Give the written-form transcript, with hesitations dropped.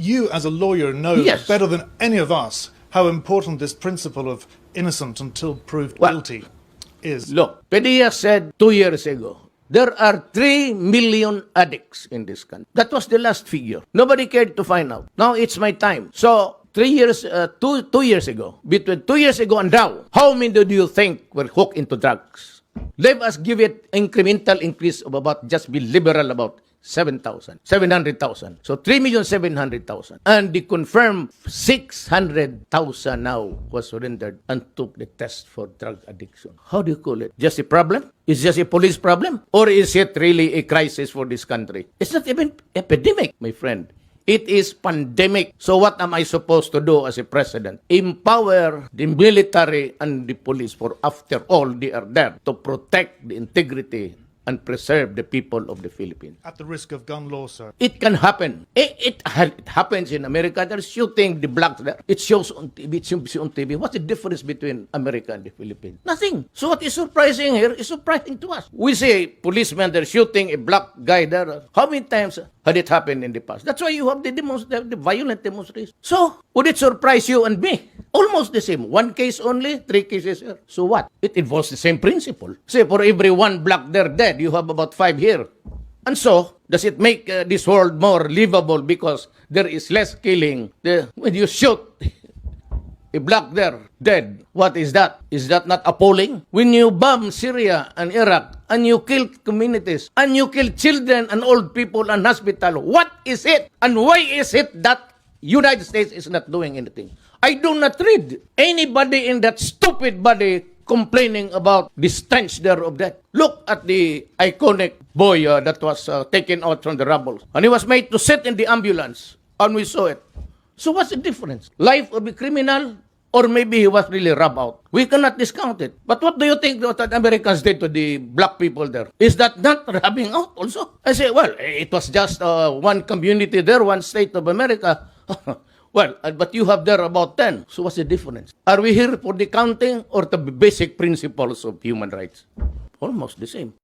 you as a lawyer know Yes. better than any of us how important this principle of innocent until proved Well, guilty is. Look, Padilla said 2 years ago, there are 3 million addicts in this country. That was the last figure. Nobody cared to find out. Now it's my time. So 2 years ago, between 2 years ago and now, how many do you think were hooked into drugs? Let us give it incremental increase of about, just be liberal about 700,000. So 3,700,000. And the confirmed 600,000 now was surrendered and took the test for drug addiction. How do you call it? Just a problem? Is just a police problem? Or is it really a crisis for this country? It's not even epidemic, my friend. It is pandemic. So what am I supposed to do as a president? Empower the military and the police, for after all, they are there to protect the integrity and preserve the people of the Philippines. At the risk of gun law, sir. It can happen. It happens in America. They're shooting the blacks there. It shows on TV. It shows on TV. What's the difference between America and the Philippines? Nothing. So what is surprising here is surprising to us. We say policemen, they're shooting a black guy there. How many times had it happened in the past? That's why you have the violent demonstration. So would it surprise you and me? Almost the same. 1 case only, 3 cases here. So what? It involves the same principle. Say for every 1 black there dead, you have about 5 here. And so, does it make this world more livable because there is less killing? When you shoot a black there dead, what is that? Is that not appalling? When you bomb Syria and Iraq and you kill communities and you kill children and old people and hospital, what is it? And why is it that United States is not doing anything? I do not read anybody in that stupid body complaining about the stench there of that. Look at the iconic boy that was taken out from the rubble. And he was made to sit in the ambulance. And we saw it. So what's the difference? Life of a criminal, or maybe he was really rubbed out. We cannot discount it. But what do you think that Americans did to the black people there? Is that not rubbing out also? I say, well, it was just one community there, one state of America. Well, but you have there about 10. So what's the difference? Are we here for the counting or the basic principles of human rights? Almost the same.